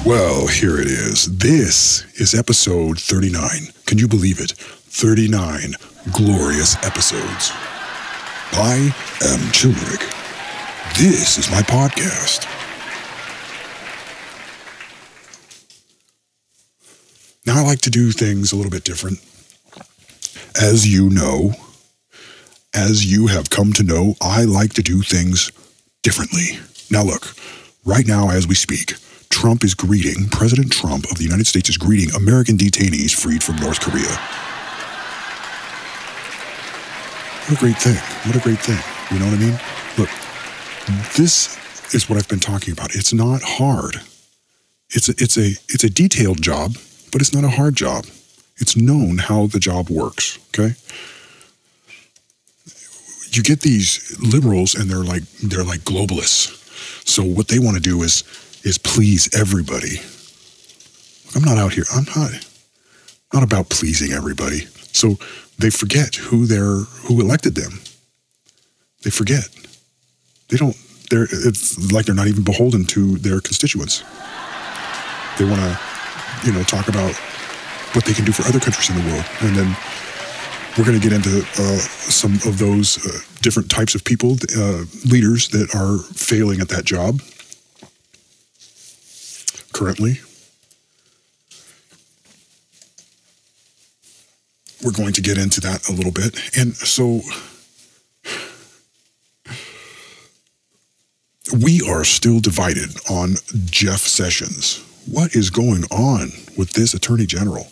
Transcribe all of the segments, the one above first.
Well, here it is. This is episode 39. Can you believe it? 39 glorious episodes. I am Childeric. This is my podcast. Now, I like to do things a little bit different. As you know, as you have come to know, I like to do things differently. Now, look, right now as we speak, President Trump of the United States is greeting American detainees freed from North Korea. What a great thing. What a great thing. You know what I mean? Look, this is what I've been talking about. It's not hard. It's a detailed job, but it's not a hard job. It's known how the job works, okay? You get these liberals and they're like globalists. So what they want to do is please everybody. Look, I'm not out here. I'm not about pleasing everybody. So they forget who elected them. They forget. It's like they're not even beholden to their constituents. They want to, talk about what they can do for other countries in the world. And then we're going to get into some of those different types of people, leaders that are failing at that job currently. We're going to get into that a little bit. And so we are still divided on Jeff Sessions. What is going on with this Attorney General?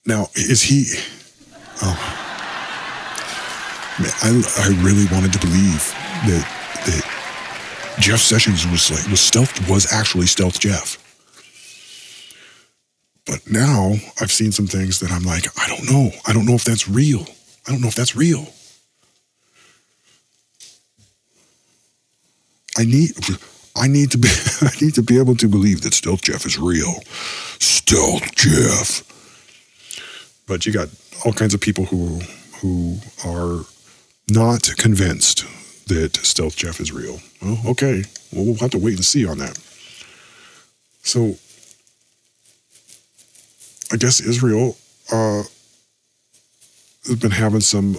Now, is he... Oh, man, I really wanted to believe that Jeff Sessions was actually Stealth Jeff. But now I've seen some things that I'm like, I don't know. I don't know if that's real. I don't know if that's real. I need to be able to believe that Stealth Jeff is real. Stealth Jeff. But you got all kinds of people who are not convinced that Stealth Jeff is real. Well, okay. Well, we'll have to wait and see on that. So, I guess Israel has been having some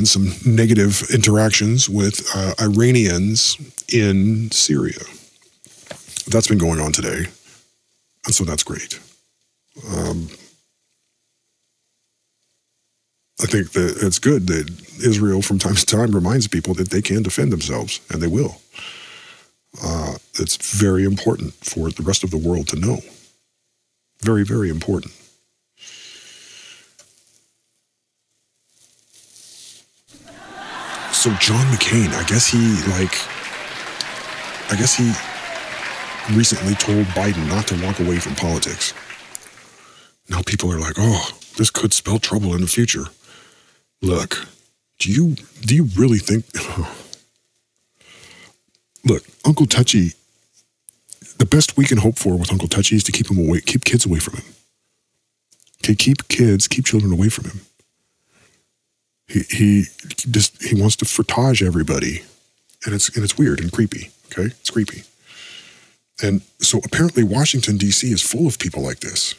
some negative interactions with Iranians in Syria. That's been going on today, and so that's great. I think that it's good that Israel from time to time reminds people that they can defend themselves, and they will. It's very important for the rest of the world to know. Very, very important. So John McCain, I guess he recently told Biden not to walk away from politics. Now people are like, oh, this could spell trouble in the future. Look, do you really think... Look, Uncle Touchy, the best we can hope for with Uncle Touchy is to keep kids away from him. Okay, keep children away from him. He wants to frottage everybody, and it's weird and creepy. Okay, it's creepy. And so apparently Washington D.C. is full of people like this,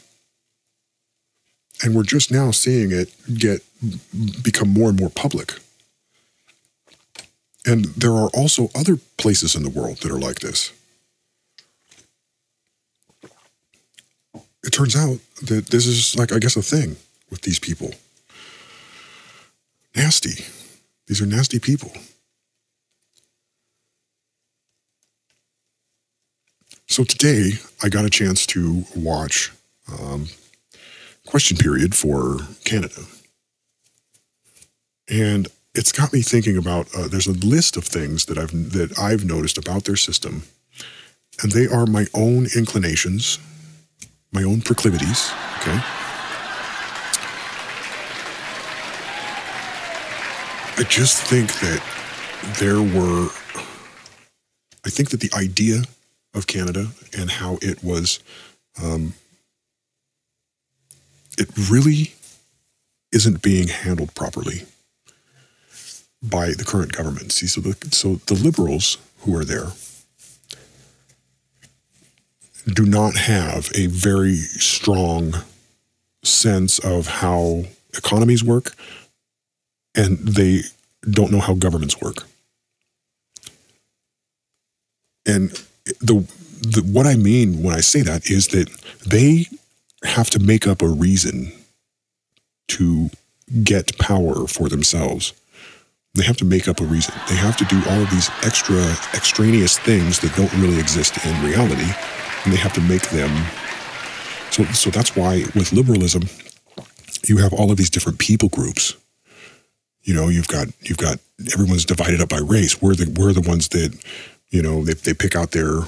and we're just now seeing it become more and more public. And there are also other places in the world that are like this. It turns out that this is like, I guess, a thing with these people. Nasty. These are nasty people. So today, I got a chance to watch Question Period for Canada. And it's got me thinking about, there's a list of things that I've noticed about their system, and they are my own inclinations, my own proclivities, okay? I just think that I think that the idea of Canada and how it was, it really isn't being handled properly. by the current government. See, so the liberals who are there do not have a very strong sense of how economies work, and they don't know how governments work. And what I mean when I say that is that they have to make up a reason to get power for themselves. They have to make up a reason. They have to do all of these extraneous things that don't really exist in reality, and they have to make them. So that's why with liberalism, you have all of these different people groups. You know, you've got everyone's divided up by race. We're the ones that, you know, they pick out their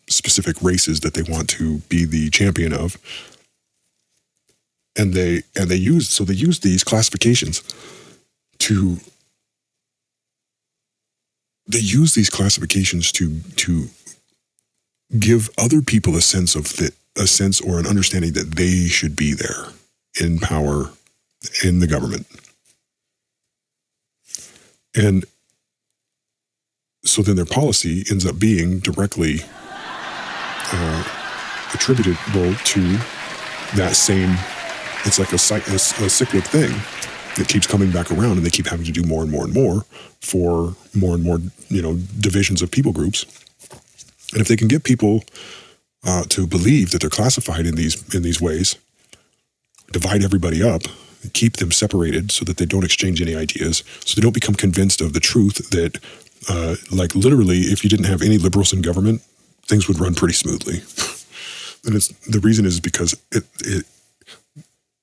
specific races that they want to be the champion of, and they use these classifications to give other people a sense or an understanding that they should be there in power in the government. And so then their policy ends up being directly attributable to that same. It's like a cyclic thing that keeps coming back around, and they keep having to do more and more and more for more and more, you know, divisions of people groups. And if they can get people to believe that they're classified in these ways, divide everybody up, keep them separated so that they don't exchange any ideas, so they don't become convinced of the truth that, like literally, if you didn't have any liberals in government, things would run pretty smoothly. And the reason is because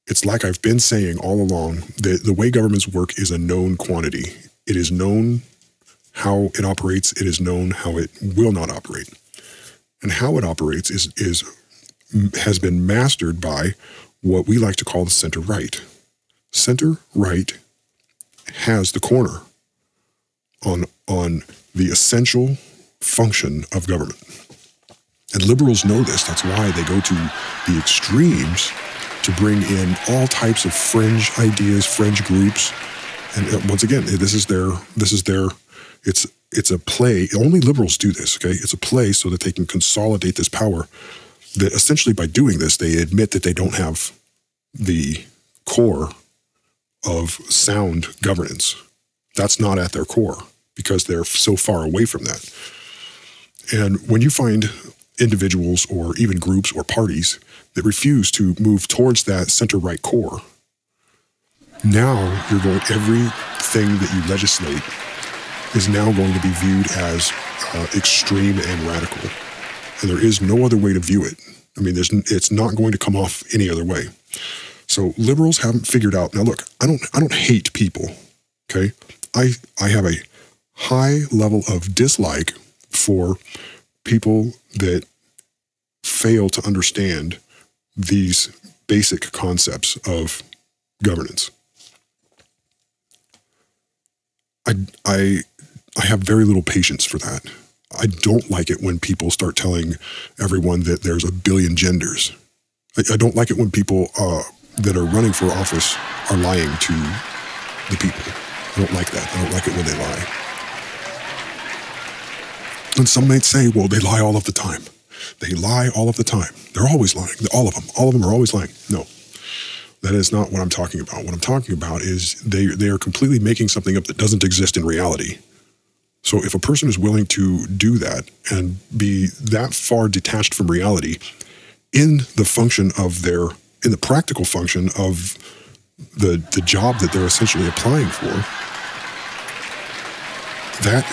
it's like I've been saying all along, the way governments work is a known quantity. It is known how it operates. It is known how it will not operate. And how it operates has been mastered by what we like to call the center-right. Center-right has the corner on the essential function of government. And liberals know this. That's why they go to the extremes to bring in all types of fringe ideas, fringe groups. And once again, it's a play. Only liberals do this, okay? It's a play so that they can consolidate this power, that essentially by doing this, they admit that they don't have the core of sound governance. That's not at their core because they're so far away from that. And when you find individuals or even groups or parties that refuse to move towards that center-right core, now everything that you legislate is now going to be viewed as extreme and radical. And there is no other way to view it. I mean, it's not going to come off any other way. So liberals haven't figured out. Now look, I don't hate people, okay? I have a high level of dislike for people that fail to understand these basic concepts of governance. I have very little patience for that. I don't like it when people start telling everyone that there's a billion genders. I don't like it when people that are running for office are lying to the people. I don't like that. I don't like it when they lie. And some might say, well, they lie all of the time. They lie all of the time. They're always lying. All of them. All of them are always lying. No, that is not what I'm talking about. What I'm talking about is they are completely making something up that doesn't exist in reality. So if a person is willing to do that and be that far detached from reality in the function of in the practical function of the job that they're essentially applying for, that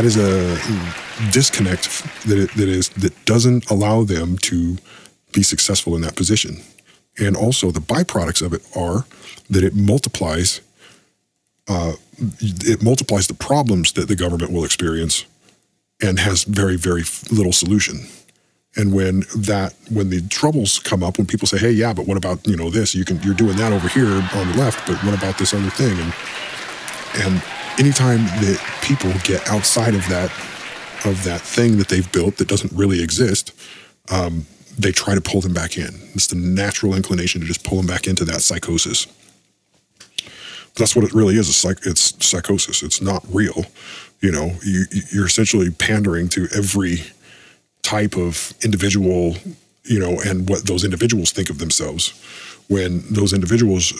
is a disconnect that doesn't allow them to be successful in that position. And also the byproducts of it are that it multiplies the problems that the government will experience and has very, very little solution. And when the troubles come up, when people say, hey, yeah, but what about, this, you're doing that over here on the left, but what about this other thing? And anytime that people get outside of that thing that they've built that doesn't really exist, they try to pull them back in. It's the natural inclination to just pull them back into that psychosis. That's what it really is. It's psychosis. It's not real. You know, you're essentially pandering to every type of individual, you know, and what those individuals think of themselves, when those individuals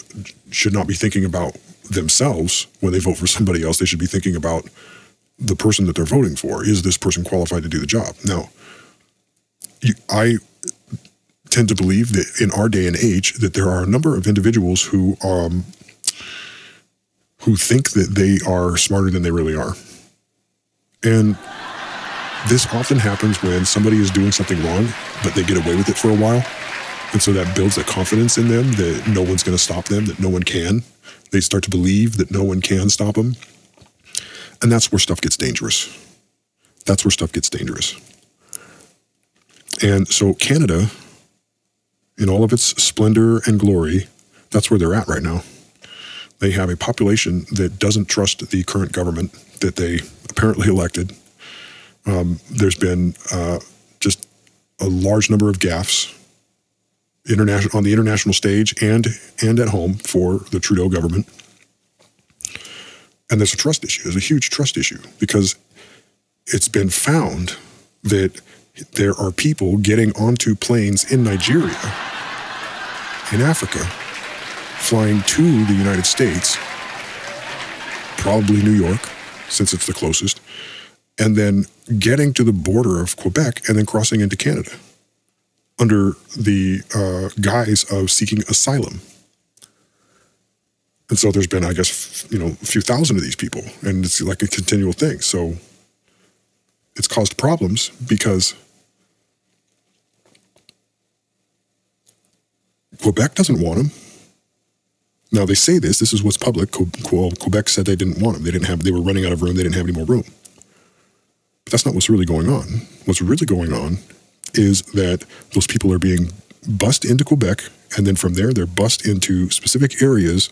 should not be thinking about themselves when they vote for somebody else. They should be thinking about the person that they're voting for. Is this person qualified to do the job? Now, I tend to believe that in our day and age that there are a number of individuals who think that they are smarter than they really are. And this often happens when somebody is doing something wrong, but they get away with it for a while. And so that builds a confidence in them that no one's going to stop them, that no one can. They start to believe that no one can stop them. And that's where stuff gets dangerous. That's where stuff gets dangerous. And so Canada, in all of its splendor and glory, that's where they're at right now. They have a population that doesn't trust the current government that they apparently elected. There's been just a large number of gaffes on the international stage and at home for the Trudeau government. And there's a trust issue. There's a huge trust issue because it's been found that there are people getting onto planes in Nigeria, in Africa, flying to the United States, probably New York, since it's the closest, and then getting to the border of Quebec and then crossing into Canada under the guise of seeking asylum. And so there's been, I guess, you know, a few thousand of these people, and it's like a continual thing. So it's caused problems because Quebec doesn't want them. Now they say this is what's public. Quebec said they didn't want them. They were running out of room. They didn't have any more room. But that's not what's really going on. What's really going on is that those people are being bussed into Quebec, and then from there they're bussed into specific areas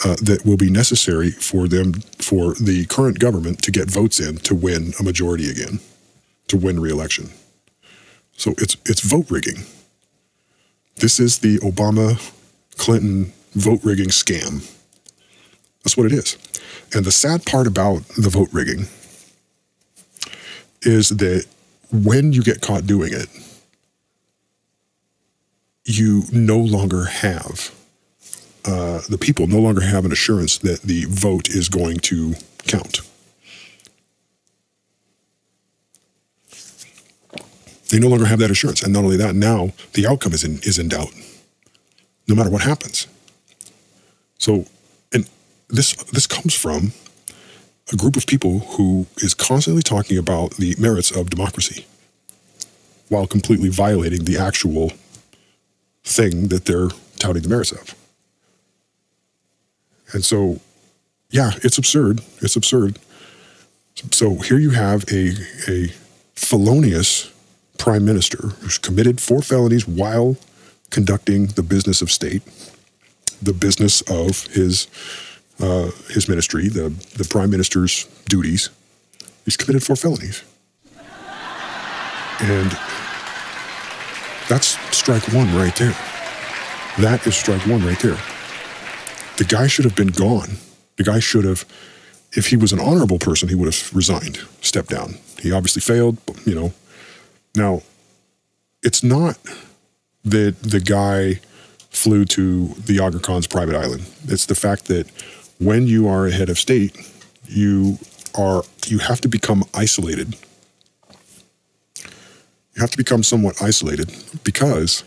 that will be necessary for the current government to get votes in to win a majority again, to win re-election. So it's vote rigging. This is the Obama-Clinton vote rigging scam. That's what it is. And the sad part about the vote rigging is that when you get caught doing it, you no longer have, the people no longer have an assurance that the vote is going to count. They no longer have that assurance. And not only that, now the outcome is in doubt, no matter what happens. So, and this comes from a group of people who is constantly talking about the merits of democracy while completely violating the actual thing that they're touting the merits of. And so, yeah, it's absurd. It's absurd. So here you have a felonious prime minister who's committed 4 felonies while conducting the business of state, the business of his ministry, the prime minister's duties. He's committed 4 felonies. And that's strike one right there. That is strike one right there. The guy should have been gone. The guy should have, if he was an honorable person, he would have resigned, stepped down. He obviously failed, you know. Now, it's not that the guy flew to the Aga Khan's private island. It's the fact that when you are a head of state, you have to become isolated. You have to become somewhat isolated because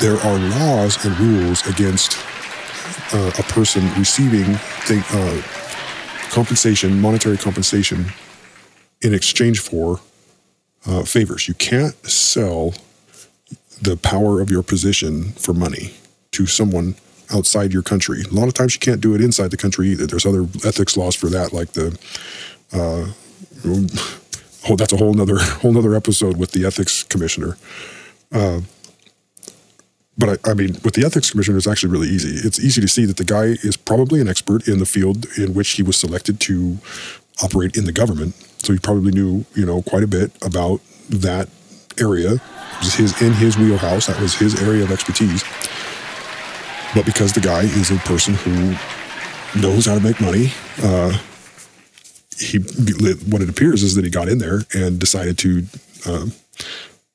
there are laws and rules against a person receiving compensation, monetary compensation, in exchange for favors. You can't sell the power of your position for money to someone outside your country. A lot of times you can't do it inside the country either. There's other ethics laws for that, like that's a whole nother episode with the ethics commissioner. But I mean, with the ethics commissioner, it's actually really easy. It's easy to see that the guy is probably an expert in the field in which he was selected to operate in the government. So he probably knew, you know, quite a bit about that area. It was in his wheelhouse. That was his area of expertise. But because the guy is a person who knows how to make money, what it appears is that he got in there and decided to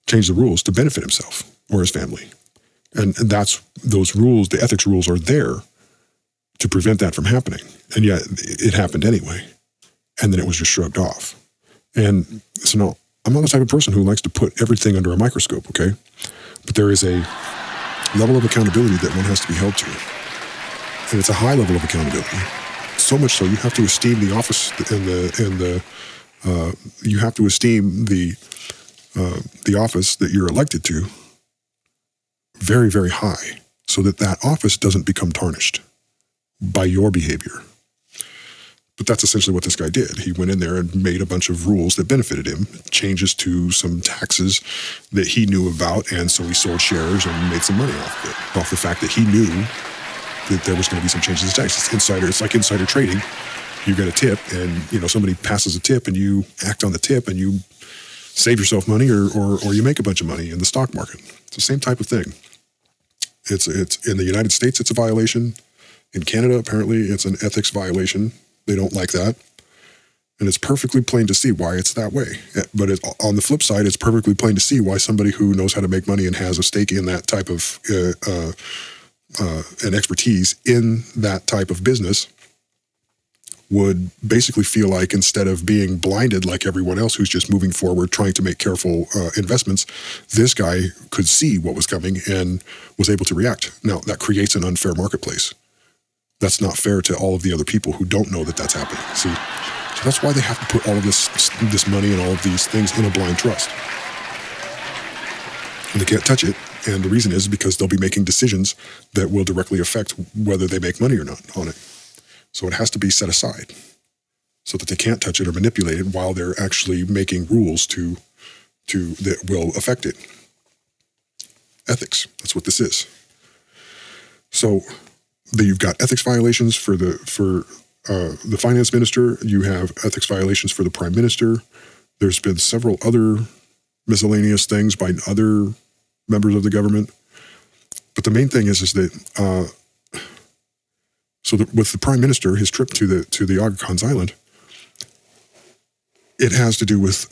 change the rules to benefit himself or his family. And that's those rules, the ethics rules are there to prevent that from happening. And yet it happened anyway. And then it was just shrugged off. And so no, I'm not the type of person who likes to put everything under a microscope, okay? But there is a level of accountability that one has to be held to. And it's a high level of accountability. So much so you have to esteem the office you have to esteem the office that you're elected to very, very high, so that that office doesn't become tarnished by your behavior. But that's essentially what this guy did. He went in there and made a bunch of rules that benefited him, changes to some taxes that he knew about, and so he sold shares and made some money off of it, off the fact that he knew that there was going to be some changes to taxes. It's like insider trading. You get a tip, and somebody passes a tip, and you act on the tip, and you save yourself money, or you make a bunch of money in the stock market. It's the same type of thing. It's in the United States, it's a violation. In Canada, apparently, it's an ethics violation. They don't like that. And it's perfectly plain to see why it's that way. But on the flip side, it's perfectly plain to see why somebody who knows how to make money and has a stake in that type of and expertise in that type of business would basically feel like, instead of being blinded like everyone else who's just moving forward trying to make careful investments, this guy could see what was coming and was able to react. Now, that creates an unfair marketplace. That's not fair to all of the other people who don't know that that's happening. See, so that's why they have to put all of this money and all of these things in a blind trust. And they can't touch it. And the reason is because they'll be making decisions that will directly affect whether they make money or not on it. So it has to be set aside so that they can't touch it or manipulate it while they're actually making rules that will affect it. Ethics, that's what this is. So you've got ethics violations for the finance minister. You have ethics violations for the prime minister. There's been several other miscellaneous things by other members of the government. But the main thing is that with the prime minister, his trip to the Aga Khan's Island, it has to do with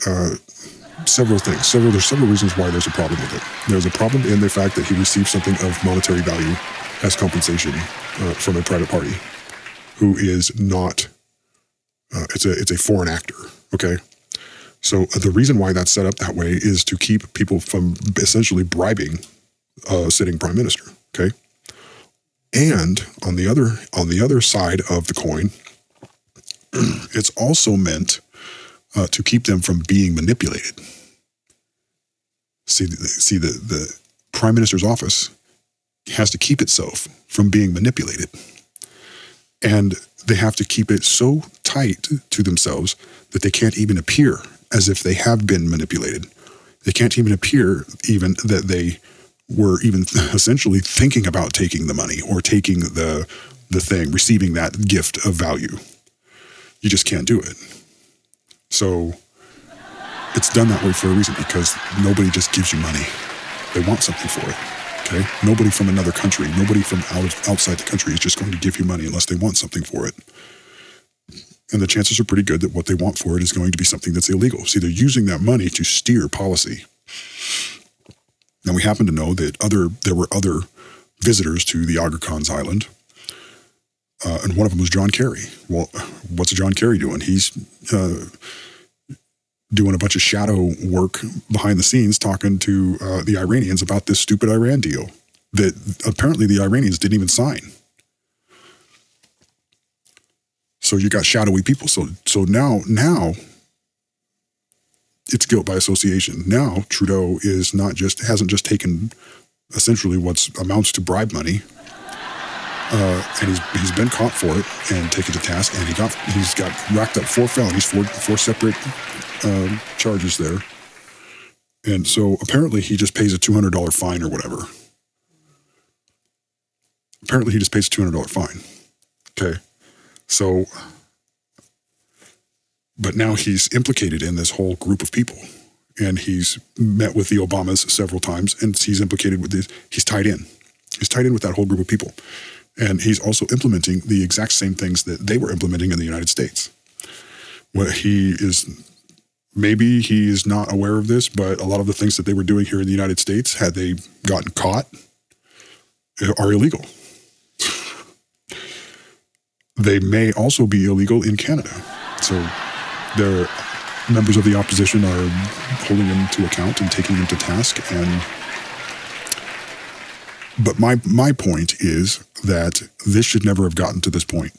several things. There's several reasons why there's a problem with it. There's a problem in the fact that he received something of monetary value as compensation from a private party who is not, it's a foreign actor, okay? So the reason why that's set up that way is to keep people from essentially bribing a sitting prime minister, okay? And on the other side of the coin, it's also meant to keep them from being manipulated. See, the prime minister's office has to keep itself from being manipulated. And they have to keep it so tight to themselves that they can't even appear as if they have been manipulated. They can't even appear even that they were even essentially thinking about taking the money or taking the thing, receiving that gift of value. You just can't do it. So it's done that way for a reason, because nobody just gives you money. They want something for it. Okay? Nobody from another country, nobody from outside the country is just going to give you money unless they want something for it. And the chances are pretty good that what they want for it is going to be something that's illegal. See, they're using that money to steer policy. Now, we happen to know that there were other visitors to the Aga Khan's Island, and one of them was John Kerry. Well, what's John Kerry doing? He's doing a bunch of shadow work behind the scenes, talking to the Iranians about this stupid Iran deal that apparently the Iranians didn't even sign. So you got shadowy people. So now it's guilt by association. Now Trudeau hasn't just taken essentially what amounts to bribe money, and he's been caught for it and taken to task, and he's got racked up 4 felonies, four separate charges there. And so apparently he just pays a $200 fine or whatever. Apparently he just pays a $200 fine. Okay. So, but now he's implicated in this whole group of people, and he's met with the Obamas several times, and he's implicated with this. He's tied in. He's tied in with that whole group of people. And he's also implementing the exact same things that they were implementing in the United States. Maybe he's not aware of this, but a lot of the things that they were doing here in the United States, had they gotten caught, are illegal. They may also be illegal in Canada. So their members of the opposition are holding him to account and taking him to task. But my point is that this should never have gotten to this point.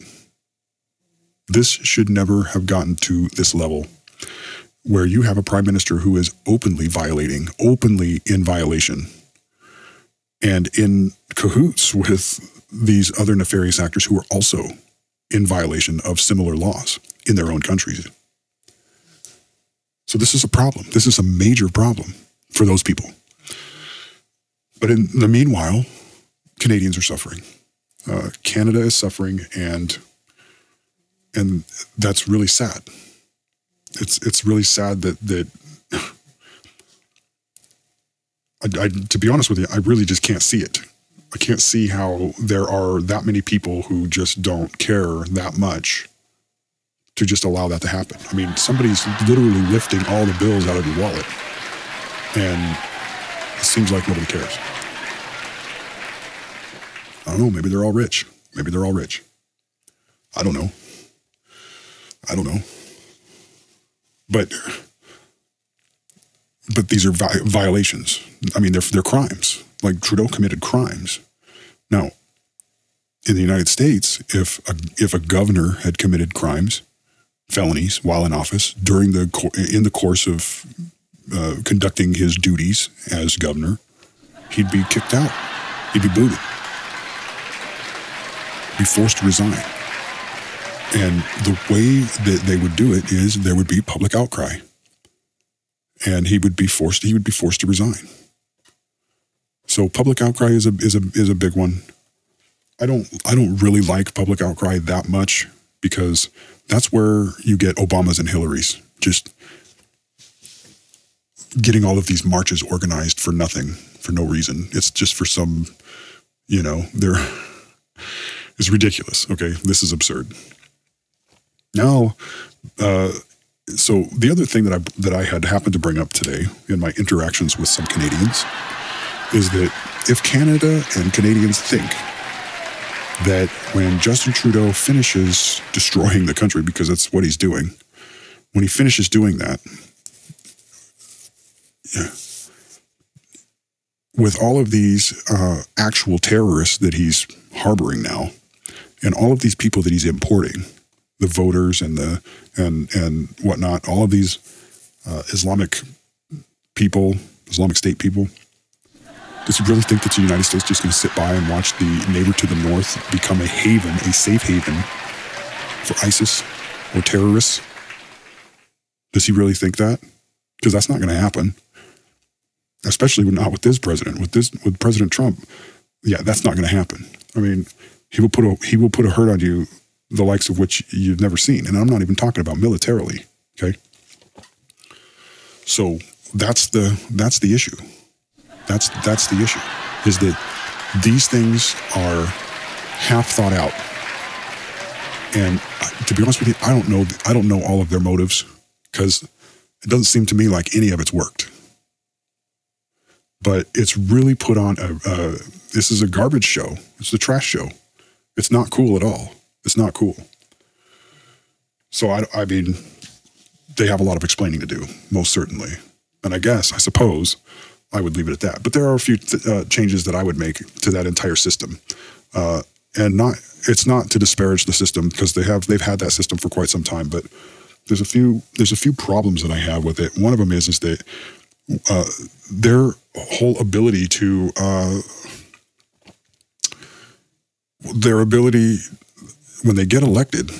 This should never have gotten to this level where you have a prime minister who is openly in violation, and in cahoots with these other nefarious actors who are also in violation of similar laws in their own countries. So this is a problem. This is a major problem for those people. But in the meanwhile, Canadians are suffering. Canada is suffering, and that's really sad. It's really sad that to be honest with you, I really just can't see it. I can't see how there are that many people who just don't care that much to just allow that to happen. I mean, somebody's literally lifting all the bills out of your wallet, and it seems like nobody cares. I don't know, maybe they're all rich. Maybe they're all rich. I don't know. But these are violations. I mean, they're crimes. Like, Trudeau committed crimes. Now, in the United States, if a governor had committed crimes, felonies, while in office, in the course of conducting his duties as governor, he'd be kicked out. He'd be booted. Be forced to resign. And the way that they would do it is there would be public outcry, and he would be forced to resign. So public outcry is a big one. I don't really like public outcry that much, because that's where you get Obamas and Hillary's just getting all of these marches organized for nothing, for no reason. It's just for some, it's ridiculous. Okay, this is absurd. Now, so the other thing that I had happened to bring up today in my interactions with some Canadians is that if Canada and Canadians think that when Justin Trudeau finishes destroying the country, because that's what he's doing, when he finishes doing that, with all of these actual terrorists that he's harboring now, and all of these people that he's importing, the voters and whatnot, all of these Islamic people, Islamic State people, does he really think that the United States is just going to sit by and watch the neighbor to the north become a safe haven for ISIS or terrorists? Does he really think that? Because that's not going to happen. Especially not with this president. With President Trump, yeah, that's not going to happen. I mean, he will put a hurt on you, the likes of which you've never seen. And I'm not even talking about militarily, okay? So that's the issue. That's the issue, is that these things are half thought out. And to be honest with you, I don't know all of their motives, because it doesn't seem to me like any of it's worked. But it's really put on this is a garbage show. It's a trash show. It's not cool at all. It's not cool. So, I mean, they have a lot of explaining to do, most certainly. And I suppose, I would leave it at that. But there are a few changes that I would make to that entire system. And it's not to disparage the system, because they've had that system for quite some time. But there's a few problems that I have with it. One of them is that their whole ability to when they get elected,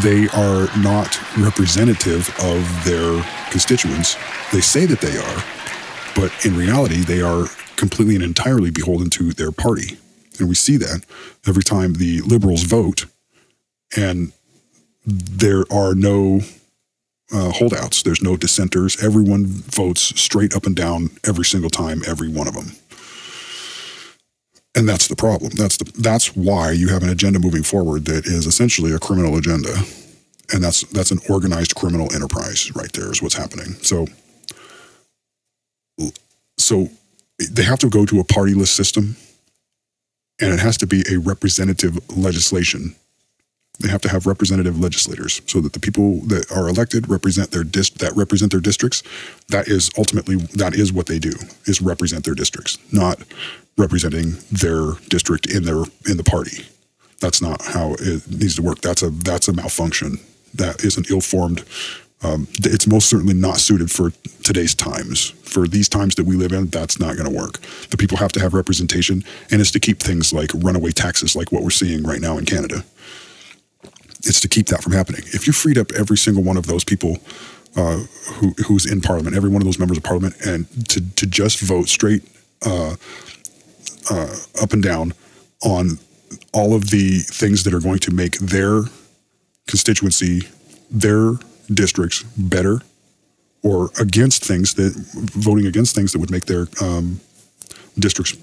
they are not representative of their constituents. They say that they are, but in reality, they are completely and entirely beholden to their party. And we see that every time the Liberals vote, and there are no holdouts. There's no dissenters. Everyone votes straight up and down every single time, every one of them. And that's the problem. That's why you have an agenda moving forward that is essentially a criminal agenda. And that's an organized criminal enterprise right there is what's happening. So they have to go to a partyless system, and it has to be a representative legislation. They have to have representative legislators so that the people that are elected represent their districts. That is what they do, is represent their districts, not representing their district in the party. That's not how it needs to work. That's a malfunction. That is an ill-formed. It's most certainly not suited for today's times. For these times that we live in, that's not going to work. The people have to have representation, and it's to keep things like runaway taxes, like what we're seeing right now in Canada. It's to keep that from happening. If you freed up every single one of those people who's in Parliament, every one of those members of Parliament, and to just vote straight up and down on all of the things that are going to make their constituency, their districts better, or voting against things that would make their districts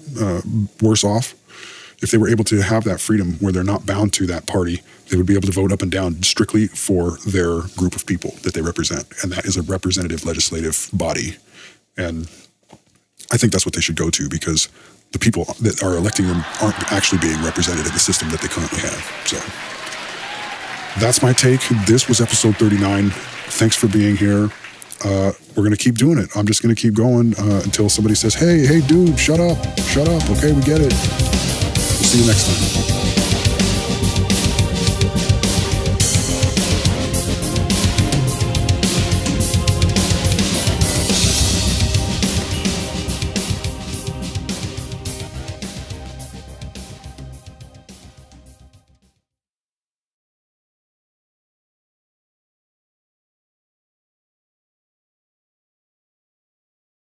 worse off. If they were able to have that freedom where they're not bound to that party, they would be able to vote up and down strictly for their group of people that they represent. And that is a representative legislative body. And I think that's what they should go to, because the people that are electing them aren't actually being represented in the system that they currently have. So that's my take. This was episode 39. Thanks for being here. We're going to keep doing it. I'm just going to keep going until somebody says, hey, dude, shut up. Okay, we get it. We'll see you next time.